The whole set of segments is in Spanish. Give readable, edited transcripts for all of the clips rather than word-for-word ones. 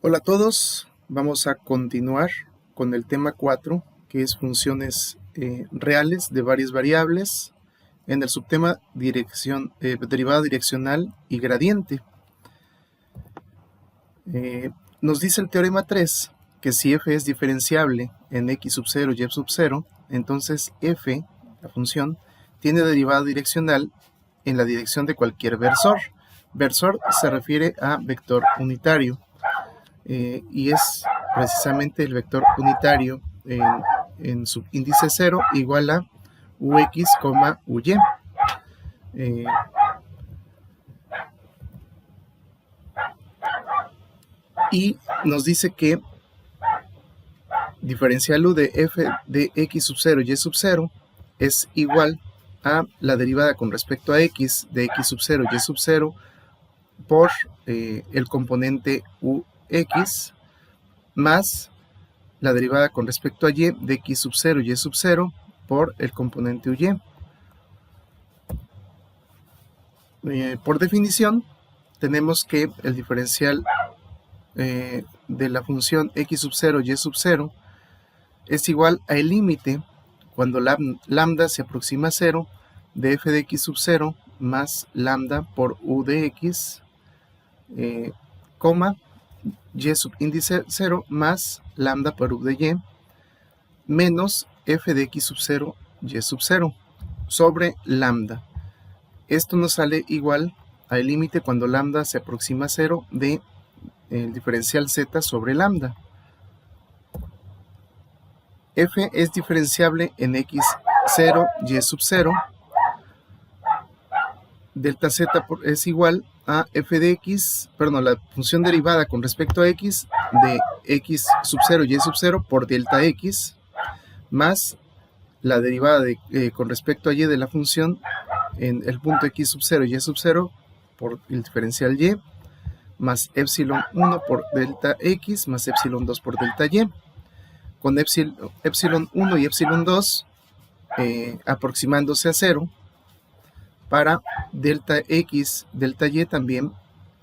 Hola a todos, vamos a continuar con el tema 4, que es funciones reales de varias variables, en el subtema derivada direccional y gradiente. Nos dice el teorema 3 que si f es diferenciable en x sub 0 y f sub 0, entonces f, la función, tiene derivada direccional en la dirección de cualquier versor. Versor se refiere a vector unitario. Y es precisamente el vector unitario en su índice 0 igual a ux, uy. Y nos dice que diferencial u de f de x sub 0 y sub 0 es igual a la derivada con respecto a x de x sub 0 y sub 0 por el componente ux más la derivada con respecto a y de x sub 0 y sub 0 por el componente uy. Por definición, tenemos que el diferencial de la función x sub 0 y sub 0 es igual al límite cuando lambda se aproxima a 0 de f de x sub 0 más lambda por u de x, coma, y subíndice 0 más lambda por u de y, menos f de x sub 0 y sub 0 sobre lambda. Esto nos sale igual al límite cuando lambda se aproxima a 0 de el diferencial z sobre lambda. F es diferenciable en x0 y sub 0. Delta z es igual a f de x, perdón, la función derivada con respecto a x de x sub 0 y sub 0 por delta x, más la derivada con respecto a y de la función en el punto x sub 0 y sub 0 por el diferencial y, más epsilon 1 por delta x, más epsilon 2 por delta y, con epsilon 1 y epsilon 2 aproximándose a 0, para delta x, delta y también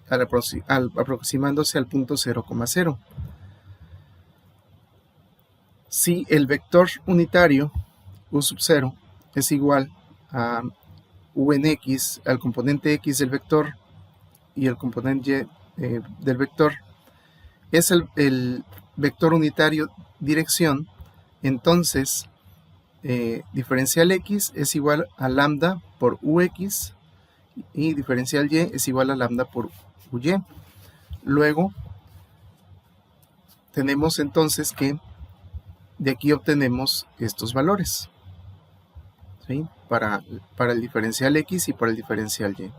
aproximándose al punto 0,0. Si el vector unitario u sub 0 es igual a u en x, al componente x del vector, y el componente y del vector es el vector unitario dirección, entonces diferencial x es igual a lambda por ux y diferencial y es igual a lambda por uy. Luego tenemos entonces que de aquí obtenemos estos valores, ¿sí? para el diferencial x y para el diferencial y.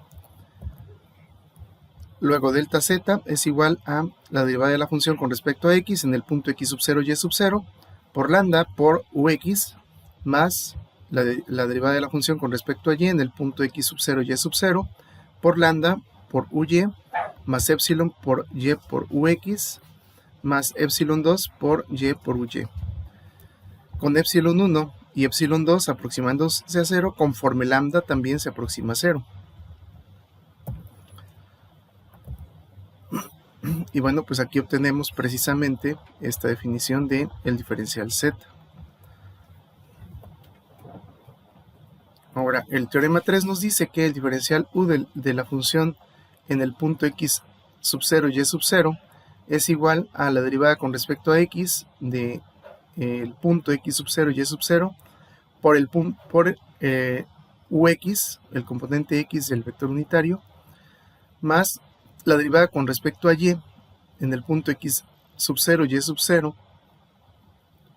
Luego delta z es igual a la derivada de la función con respecto a x en el punto x sub 0 y sub 0 por lambda por ux más la derivada de la función con respecto a y en el punto x sub 0 y sub 0 por lambda por uy más epsilon por y por ux más epsilon 2 por y por uy. Con epsilon 1 y epsilon 2 aproximándose a 0 conforme lambda también se aproxima a 0. Y bueno, pues aquí obtenemos precisamente esta definición de el diferencial z. Ahora, el teorema 3 nos dice que el diferencial u de la función en el punto x sub 0 y sub 0 es igual a la derivada con respecto a x de el punto x sub 0 y sub 0 por ux, el componente x del vector unitario, más la derivada con respecto a y en el punto x sub 0 y sub 0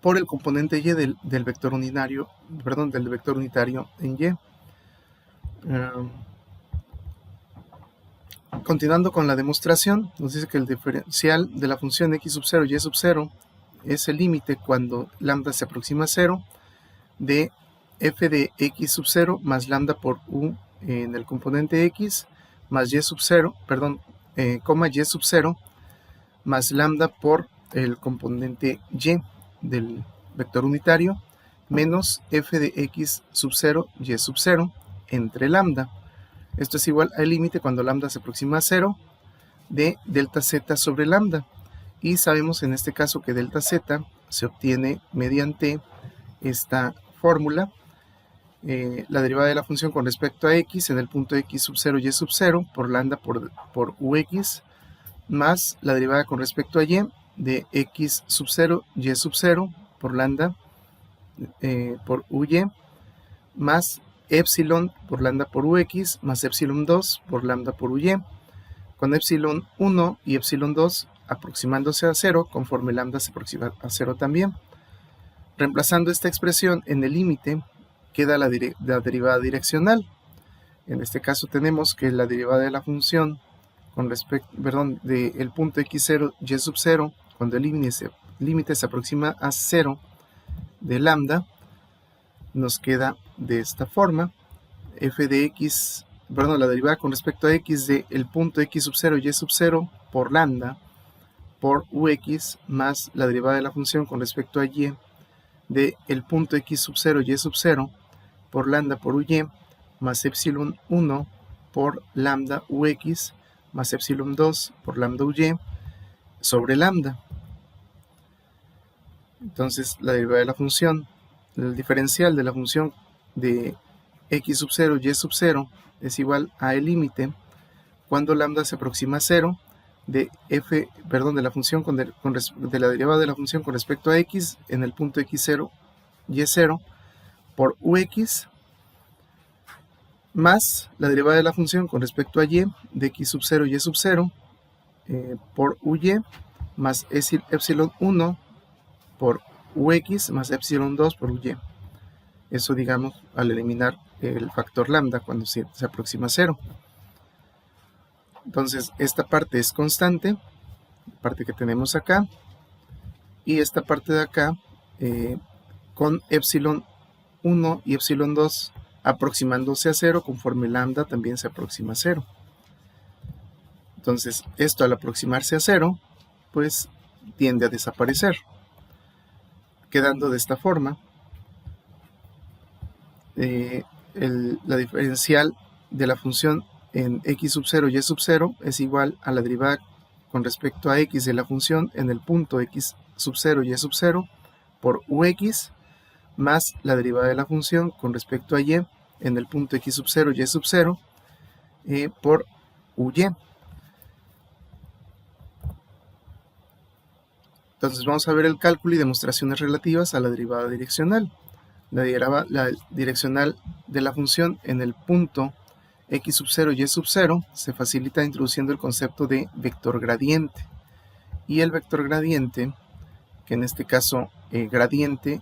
por el componente y del vector unitario, del vector unitario en y. Continuando con la demostración, nos dice que el diferencial de la función x sub 0 y sub 0 es el límite cuando lambda se aproxima a 0 de f de x sub 0 más lambda por u en el componente x más y sub 0, y sub 0 más lambda por el componente y del vector unitario menos f de x sub 0 y sub 0 entre lambda. Esto es igual al límite cuando lambda se aproxima a 0 de delta z sobre lambda. y sabemos en este caso que delta z se obtiene mediante esta fórmula, la derivada de la función con respecto a x en el punto x sub 0 y sub 0 por lambda por ux, más la derivada con respecto a y de x sub 0 y sub 0 por lambda por uy, más epsilon por lambda por ux, más epsilon 2 por lambda por uy, con epsilon 1 y epsilon 2 aproximándose a 0 conforme lambda se aproxima a 0 también. Reemplazando esta expresión en el límite, queda la derivada direccional. En este caso tenemos que la derivada de la función con respecto, del punto x0 y sub 0, cuando el límite se aproxima a 0 de lambda, nos queda de esta forma: f de x, la derivada con respecto a x de el punto x sub 0 y sub 0 por lambda por ux, más la derivada de la función con respecto a y de el punto x sub 0 y sub 0 por lambda por uy, más epsilon 1 por lambda ux, más epsilon 2 por lambda uy sobre lambda. Entonces la derivada de la función, el diferencial de la función de x sub 0 y sub 0 es igual a el límite cuando lambda se aproxima a 0 de la función de la derivada de la función con respecto a x en el punto x0 y 0 por ux, más la derivada de la función con respecto a y de x sub 0 y sub 0 por uy, más epsilon 1 por ux, más epsilon 2 por uy. Eso, digamos, al eliminar el factor lambda cuando se aproxima a 0. Entonces esta parte es constante, la parte que tenemos acá, y esta parte de acá con epsilon 1 y epsilon 2 aproximándose a 0 conforme lambda también se aproxima a 0. Entonces esto al aproximarse a 0 pues tiende a desaparecer, quedando de esta forma la diferencial de la función en x sub 0 y sub 0 es igual a la derivada con respecto a x de la función en el punto x sub 0 y sub 0 por ux, más la derivada de la función con respecto a y en el punto x sub 0 y sub 0 por uy. Entonces vamos a ver el cálculo y demostraciones relativas a la derivada direccional. La direccional de la función en el punto x sub 0 y sub 0 se facilita introduciendo el concepto de vector gradiente. Y el vector gradiente, que en este caso gradiente,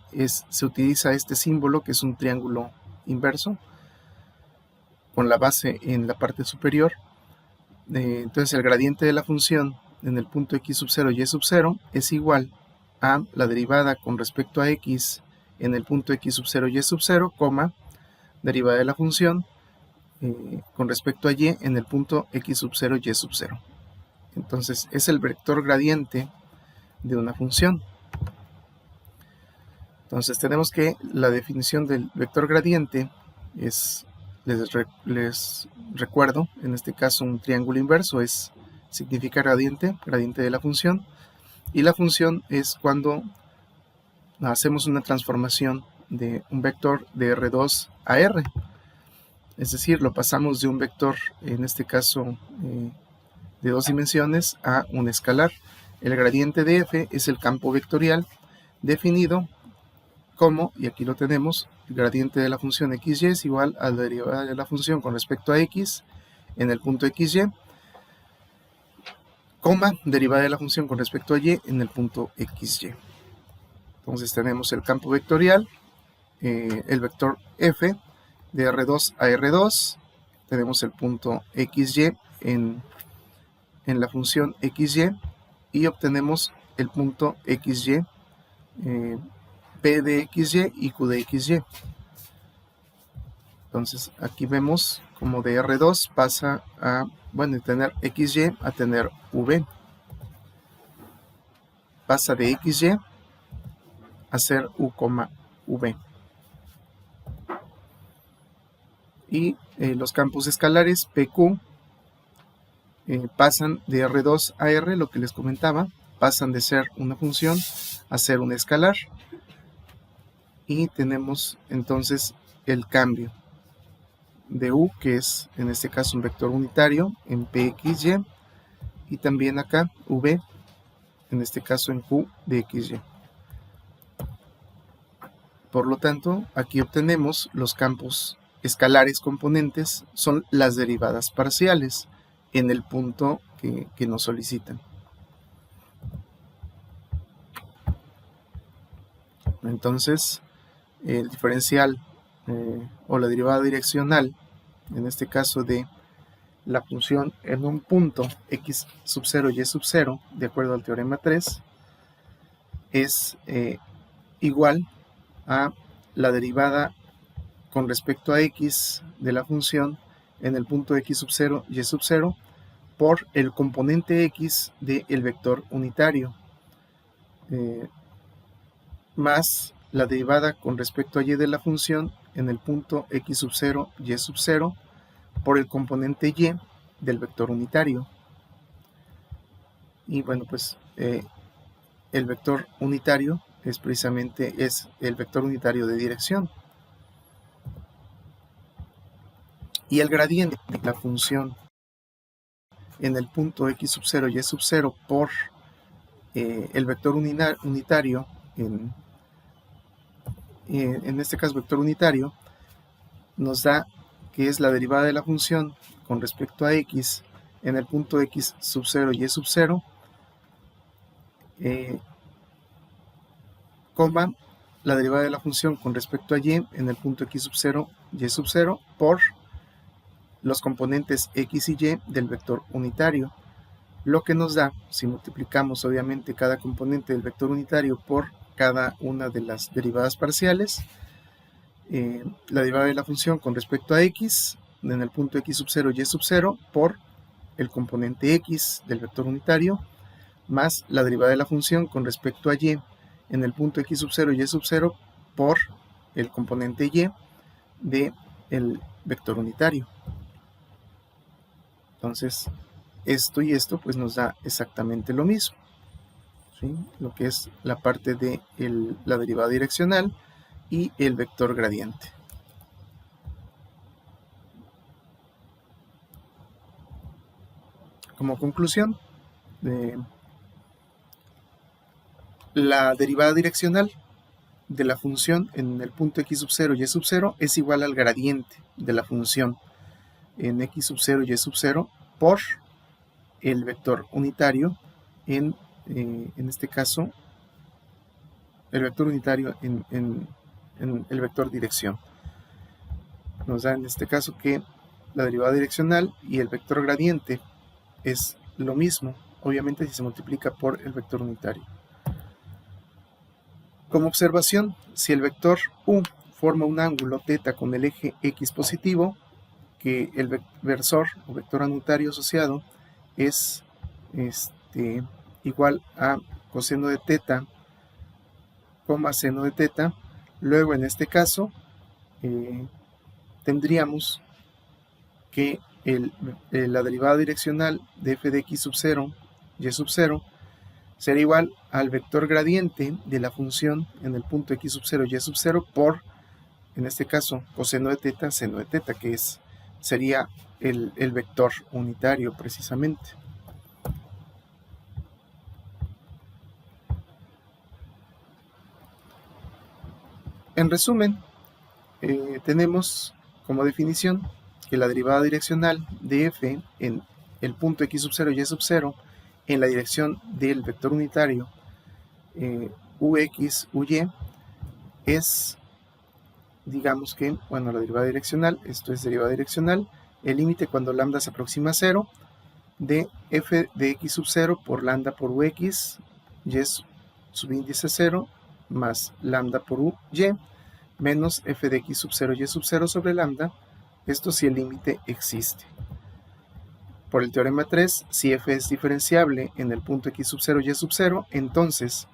se utiliza este símbolo que es un triángulo inverso con la base en la parte superior. Entonces el gradiente de la función en el punto x sub 0 y sub 0 es igual a la derivada con respecto a x en el punto x sub 0 y sub 0, derivada de la función con respecto a y en el punto x sub 0 y sub 0. Entonces es el vector gradiente de una función. Entonces tenemos que la definición del vector gradiente es, les recuerdo, en este caso un triángulo inverso significa gradiente de la función, y la función es cuando hacemos una transformación de un vector de R2 a R, es decir, lo pasamos de un vector, en este caso de 2 dimensiones, a un escalar. El gradiente de f es el campo vectorial definido como, y aquí lo tenemos, el gradiente de la función xy es igual a la derivada de la función con respecto a x en el punto xy, derivada de la función con respecto a y en el punto xy. Entonces tenemos el campo vectorial, el vector f de R2 a R2, tenemos el punto xy en la función xy y obtenemos el punto xy, p de xy y q de xy. Entonces aquí vemos como de R2 pasa a, de tener xy a tener v. Pasa de xy a ser u, v. Y los campos escalares pq pasan de R2 a R, lo que les comentaba, pasan de ser una función a ser un escalar, y tenemos entonces el cambio de u, que es en este caso un vector unitario, en pxy, y también acá v, en este caso en q de xy. Por lo tanto, aquí obtenemos los campos escalares componentes, son las derivadas parciales en el punto que nos solicitan. Entonces, el diferencial o la derivada direccional, en este caso de la función en un punto x sub 0 y sub 0, de acuerdo al teorema 3, es igual a la derivada con respecto a x de la función en el punto x sub 0 y sub 0 por el componente x del vector unitario, más la derivada con respecto a y de la función en el punto x sub 0 y sub 0 por el componente y del vector unitario. Y bueno, pues el vector unitario es precisamente el vector unitario de dirección. Y el gradiente de la función en el punto x sub 0 y sub 0 por el vector unitario, en este caso vector unitario, nos da que es la derivada de la función con respecto a x en el punto x sub 0 y sub 0, coma la derivada de la función con respecto a y en el punto x sub 0 y sub 0 por los componentes x y y del vector unitario, lo que nos da, si multiplicamos obviamente cada componente del vector unitario por cada una de las derivadas parciales, la derivada de la función con respecto a x en el punto x sub 0 y sub 0 por el componente x del vector unitario, más la derivada de la función con respecto a y en el punto x sub 0 y sub 0 por el componente y del vector unitario. Entonces, esto y esto pues nos da exactamente lo mismo, ¿sí? Lo que es la parte de la derivada direccional y el vector gradiente. Como conclusión, la derivada direccional de la función en el punto x sub 0 y sub 0 es igual al gradiente de la función en x sub 0 y sub 0 por el vector unitario en este caso el vector unitario en el vector dirección. Nos da en este caso que la derivada direccional y el vector gradiente es lo mismo, obviamente si se multiplica por el vector unitario. Como observación, si el vector u forma un ángulo θ con el eje x positivo, que el versor o vector unitario asociado es igual a coseno de θ, seno de θ, luego en este caso tendríamos que la derivada direccional de f de x sub 0 y sub 0 será igual al vector gradiente de la función en el punto x sub 0 y sub 0 por, en este caso, coseno de θ, seno de θ, que sería el vector unitario precisamente. En resumen, tenemos como definición que la derivada direccional de f en el punto x sub 0 y sub 0 en la dirección del vector unitario ux, uy, es, digamos que, bueno, la derivada direccional, esto es derivada direccional, el límite cuando lambda se aproxima a 0 de f de x sub 0 por lambda por ux, y es subíndice 0, más lambda por uy, menos f de x sub 0 y sub 0 sobre lambda, esto si el límite existe. Por el teorema 3, si f es diferenciable en el punto x sub 0 y sub 0, entonces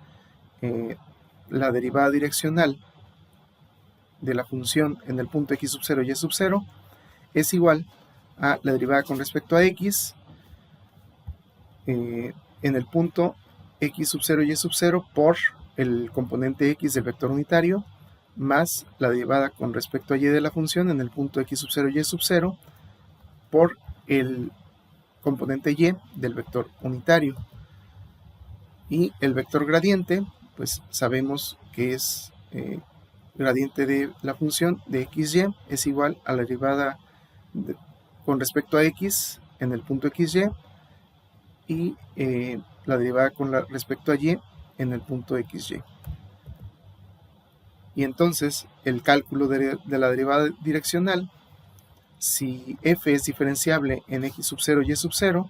la derivada direccional de la función en el punto x sub 0 y sub 0 es igual a la derivada con respecto a x en el punto x sub 0 y sub 0 por el componente x del vector unitario más la derivada con respecto a y de la función en el punto x sub 0 y sub 0 por el componente y del vector unitario. Y el vector gradiente, pues sabemos que es gradiente de la función de xy es igual a la derivada con respecto a x en el punto xy y la derivada con respecto a y en el punto xy. Y entonces el cálculo de la derivada direccional, si f es diferenciable en x sub 0 y sub 0,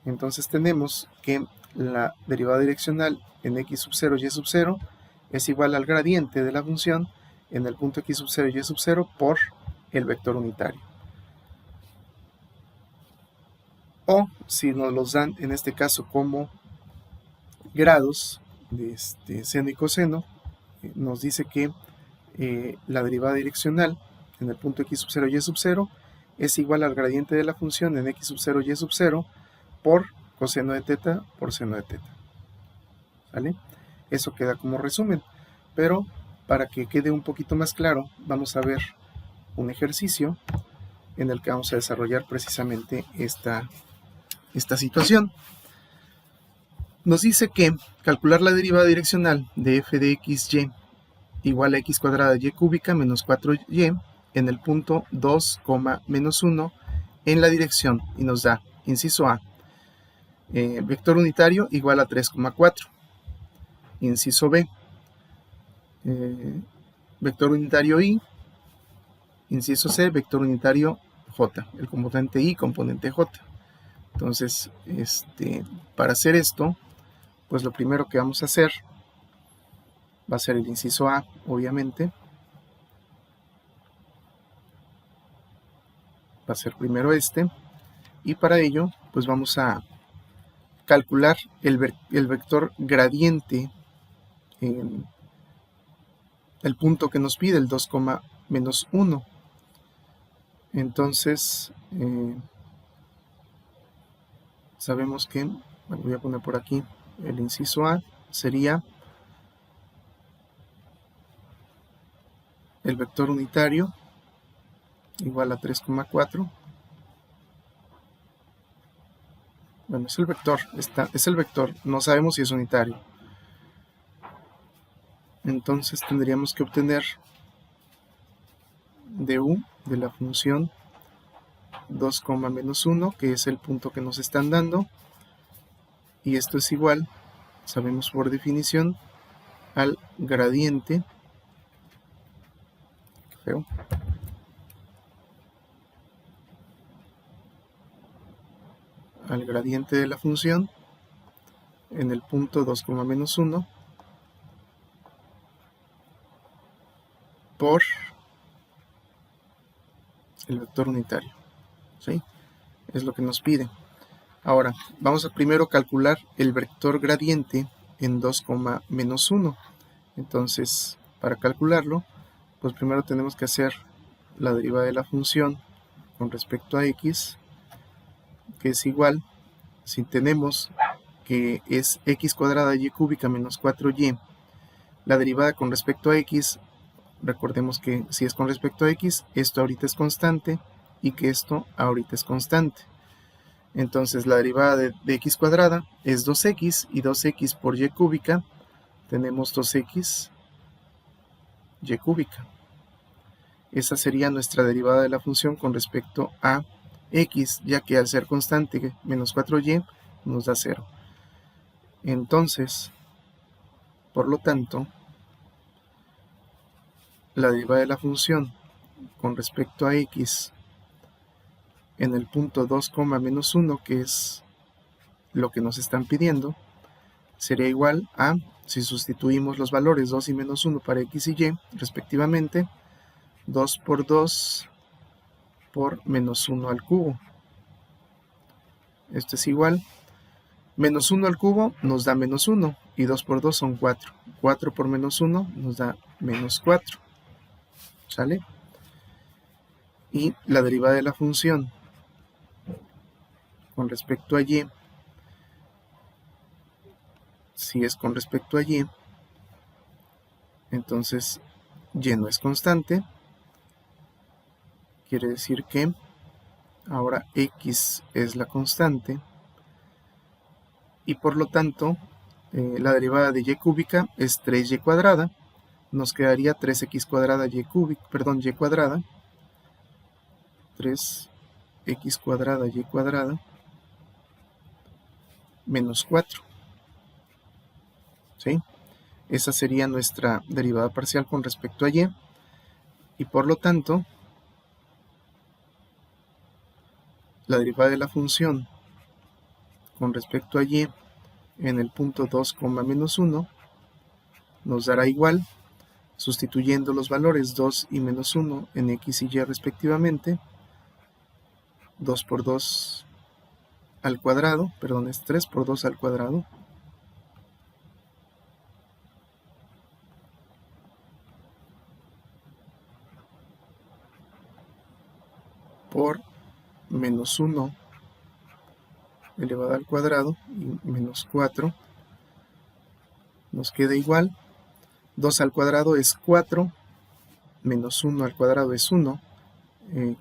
entonces tenemos que la derivada direccional en x sub 0 y sub 0 es igual al gradiente de la función en el punto x sub 0 y sub 0 por el vector unitario. O si nos los dan en este caso como grados de seno y coseno, nos dice que la derivada direccional en el punto x sub 0 y sub 0 es igual al gradiente de la función en x sub 0 y sub 0 por coseno de teta por seno de teta. ¿Vale? Eso queda como resumen, pero para que quede un poquito más claro, vamos a ver un ejercicio en el que vamos a desarrollar precisamente esta situación. Nos dice que calcular la derivada direccional de f de xy igual a x cuadrada y cúbica menos 4y en el punto 2, menos 1 en la dirección, y nos da, inciso A, vector unitario igual a 3,4. Inciso B, vector unitario y. Inciso C, vector unitario j, el componente y componente j. Entonces, para hacer esto, pues lo primero que vamos a hacer va a ser el inciso A, obviamente. Va a ser primero y para ello, pues vamos a calcular el vector gradiente en el punto que nos pide, el 2, menos 1. Entonces, sabemos que, bueno, voy a poner por aquí, el inciso A sería el vector unitario igual a 3,4. Bueno, es el vector, es el vector, no sabemos si es unitario. Entonces tendríamos que obtener du de la función 2, menos 1, que es el punto que nos están dando, y esto es igual, sabemos por definición, al gradiente, al gradiente de la función en el punto 2, menos 1 por el vector unitario, ¿sí? Es lo que nos pide. Ahora, vamos a primero calcular el vector gradiente en 2, menos 1. Entonces, para calcularlo, pues primero tenemos que hacer la derivada de la función con respecto a x, que es igual, si tenemos que es x cuadrada y cúbica menos 4y, la derivada con respecto a x, recordemos que si es con respecto a x, esto ahorita es constante y que esto ahorita es constante. Entonces la derivada de x cuadrada es 2x, y 2x por y cúbica, tenemos 2x y cúbica. Esa sería nuestra derivada de la función con respecto a x, ya que al ser constante menos 4y nos da 0. Entonces, por lo tanto, la derivada de la función con respecto a x en el punto 2, menos 1, que es lo que nos están pidiendo, sería igual a, si sustituimos los valores 2 y menos 1 para x y y respectivamente, 2 por 2 por menos 1 al cubo. Esto es igual, menos 1 al cubo nos da menos 1, y 2 por 2 son 4. 4 por menos 1 nos da menos 4. ¿Sale? Y la derivada de la función con respecto a y Si es con respecto a y, entonces y no es constante. Quiere decir que ahora x es la constante y por lo tanto la derivada de y cúbica es 3y cuadrada. Nos quedaría 3x cuadrada y cuadrada, 3x cuadrada y cuadrada menos 4. ¿Sí? Esa sería nuestra derivada parcial con respecto a y por lo tanto la derivada de la función con respecto a y en el punto 2, menos 1 nos dará igual, sustituyendo los valores 2 y menos 1 en x y y respectivamente, 2 por 2 al cuadrado, es 3 por 2 al cuadrado, por menos 1 elevado al cuadrado y menos 4 nos queda igual. 2 al cuadrado es 4, menos 1 al cuadrado es 1,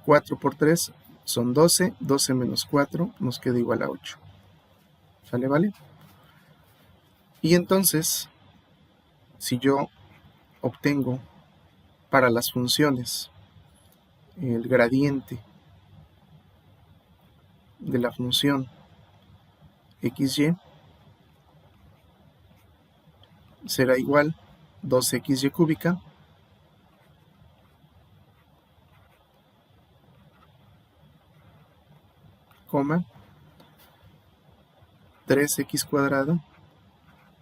4 por 3 son 12, 12 menos 4 nos queda igual a 8. ¿Sale, vale? Y entonces, si yo obtengo para las funciones el gradiente de la función xy, será igual 2xy cúbica coma 3x cuadrada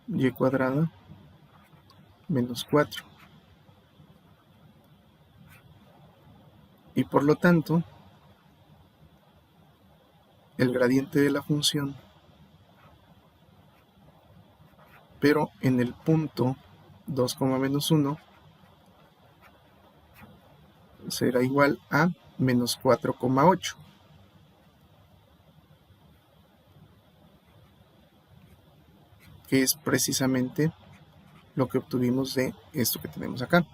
y cuadrada menos 4. Y por lo tanto, el gradiente de la función, pero en el punto 2, menos 1, será igual a menos 4,8. Que es precisamente lo que obtuvimos de esto que tenemos acá.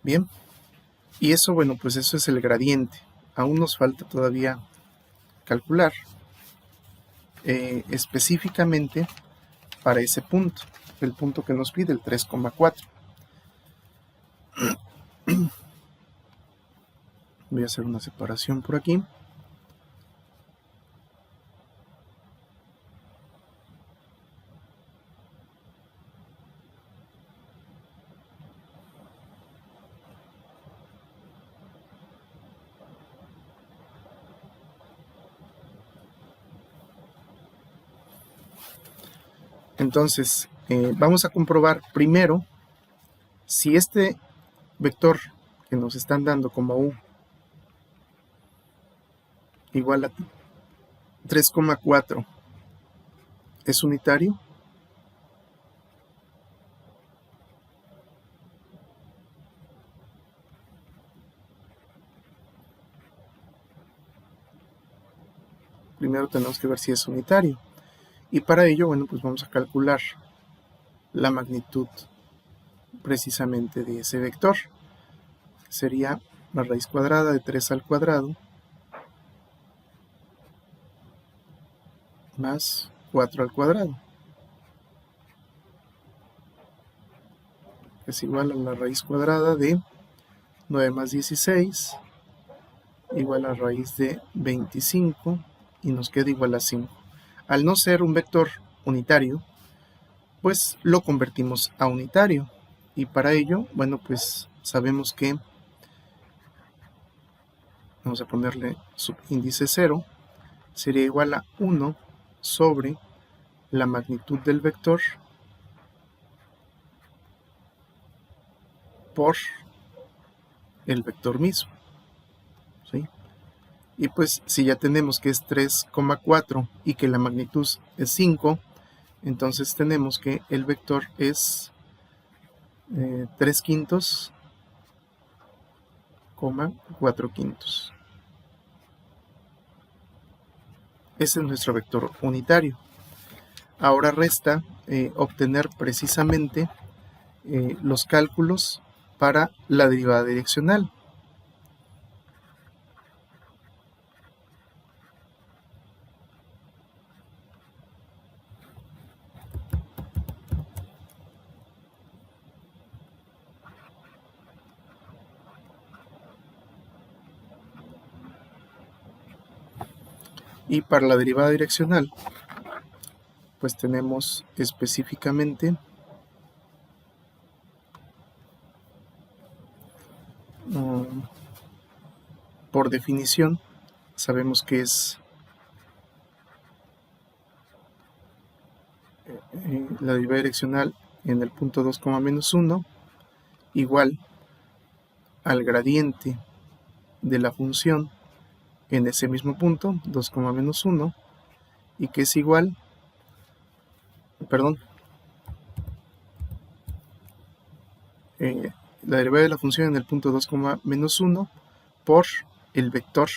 Bien, y eso, bueno, pues eso es el gradiente. Aún nos falta todavía calcular específicamente para ese punto, el punto que nos pide, el 3,4. Voy a hacer una separación por aquí. Entonces, vamos a comprobar primero si este vector que nos están dando como u igual a 3,4 es unitario. Primero tenemos que ver si es unitario. Y para ello, bueno, pues vamos a calcular la magnitud precisamente de ese vector. Sería la raíz cuadrada de 3 al cuadrado más 4 al cuadrado. Es igual a la raíz cuadrada de 9 más 16, igual a raíz de 25, y nos queda igual a 5. Al no ser un vector unitario, pues lo convertimos a unitario. Y para ello, bueno, pues sabemos que vamos a ponerle subíndice 0, sería igual a 1 sobre la magnitud del vector por el vector mismo, ¿sí? Y pues si ya tenemos que es 3,4 y que la magnitud es 5, entonces tenemos que el vector es 3 quintos, 4 quintos. Ese es nuestro vector unitario. Ahora resta obtener precisamente los cálculos para la derivada direccional. Y para la derivada direccional, pues tenemos específicamente por definición, sabemos que es la derivada direccional en el punto 2, menos 1 igual al gradiente de la función en ese mismo punto, 2, menos 1, y que es igual, la derivada de la función en el punto 2, menos 1 por el vector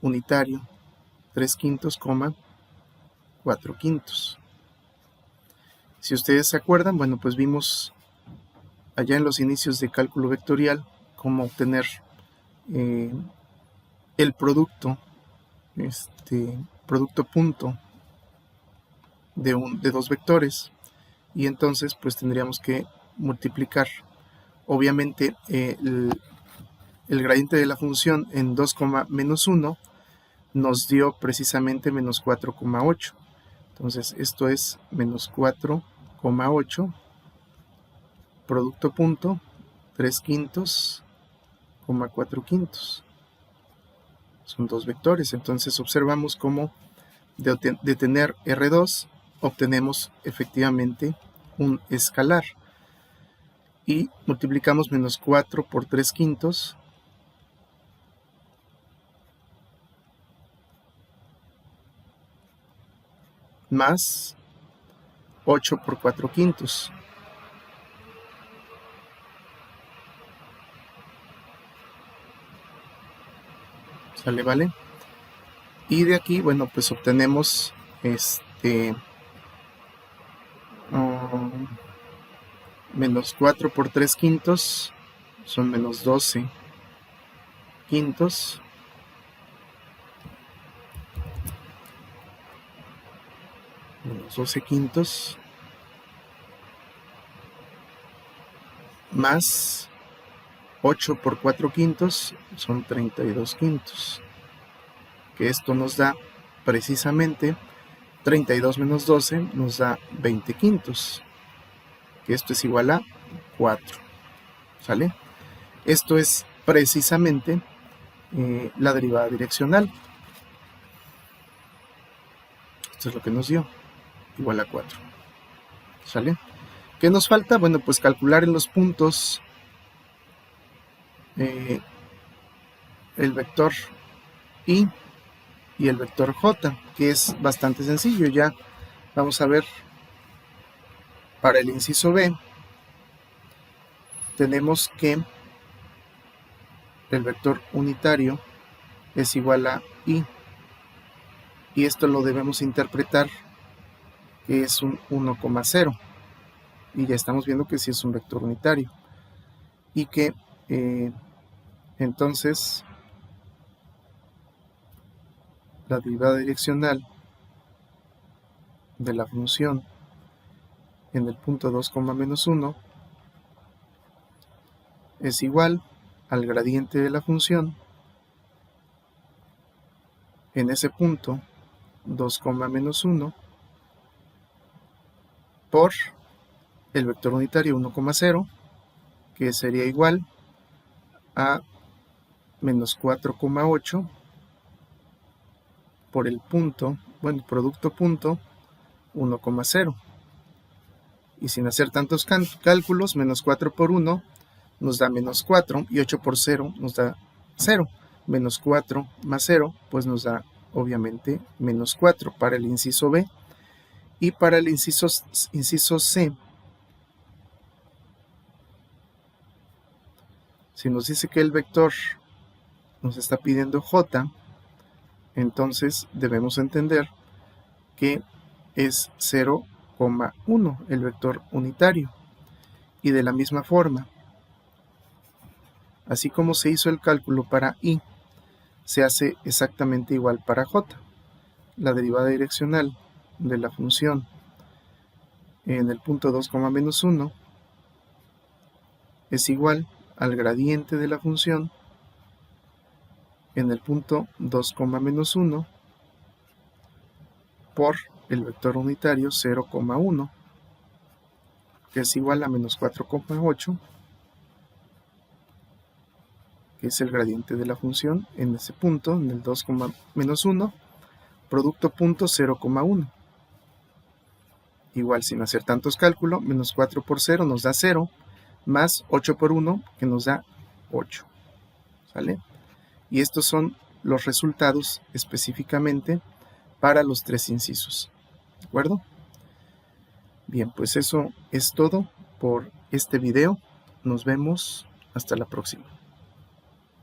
unitario 3/5, 4/5. Si ustedes se acuerdan, bueno, pues vimos allá en los inicios de cálculo vectorial cómo obtener el producto punto de dos vectores, y entonces pues tendríamos que multiplicar obviamente el gradiente de la función en 2, menos 1 nos dio precisamente menos 4,8. Entonces esto es menos 4,8 producto punto 3/5, 4/5. Son dos vectores. Entonces observamos cómo de tener R2 obtenemos efectivamente un escalar. Y multiplicamos menos 4 por 3/5 más 8 por 4/5. ¿Sale? ¿Vale? Y de aquí, bueno, pues obtenemos menos 4 por 3/5 son menos 12/5 menos 12/5 más 8 por 4/5 son 32/5, que esto nos da precisamente 32 menos 12 nos da 20/5, que esto es igual a 4. ¿Sale? Esto es precisamente la derivada direccional. Esto es lo que nos dio, igual a 4. ¿Sale? ¿Qué nos falta? Bueno, pues calcular en los puntos el vector I y el vector J, que es bastante sencillo. Ya vamos a ver, para el inciso B tenemos que el vector unitario es igual a I, y esto lo debemos interpretar que es un 1,0, y ya estamos viendo que sí es un vector unitario, y que entonces la derivada direccional de la función en el punto 2, menos 1 es igual al gradiente de la función en ese punto 2, menos 1 por el vector unitario 1,0, que sería igual a menos 4,8 por el punto, bueno, producto punto 1,0. Y sin hacer tantos cálculos, menos 4 por 1 nos da menos 4, y 8 por 0 nos da 0. Menos 4 más 0, pues nos da obviamente menos 4 para el inciso B. Y para el inciso C, si nos dice que el vector nos está pidiendo J, entonces debemos entender que es 0,1, el vector unitario. Y de la misma forma, así como se hizo el cálculo para I, se hace exactamente igual para J. La derivada direccional de la función en el punto 2, menos 1 es igual al gradiente de la función en el punto 2, menos 1 por el vector unitario 0,1, que es igual a menos 4,8, que es el gradiente de la función en ese punto, en el 2, menos 1, producto punto 0,1. Igual, sin hacer tantos cálculos, menos 4 por 0 nos da 0, más 8 por 1, que nos da 8. ¿Sale? Y estos son los resultados específicamente para los 3 incisos. ¿De acuerdo? Bien, pues eso es todo por este video. Nos vemos hasta la próxima.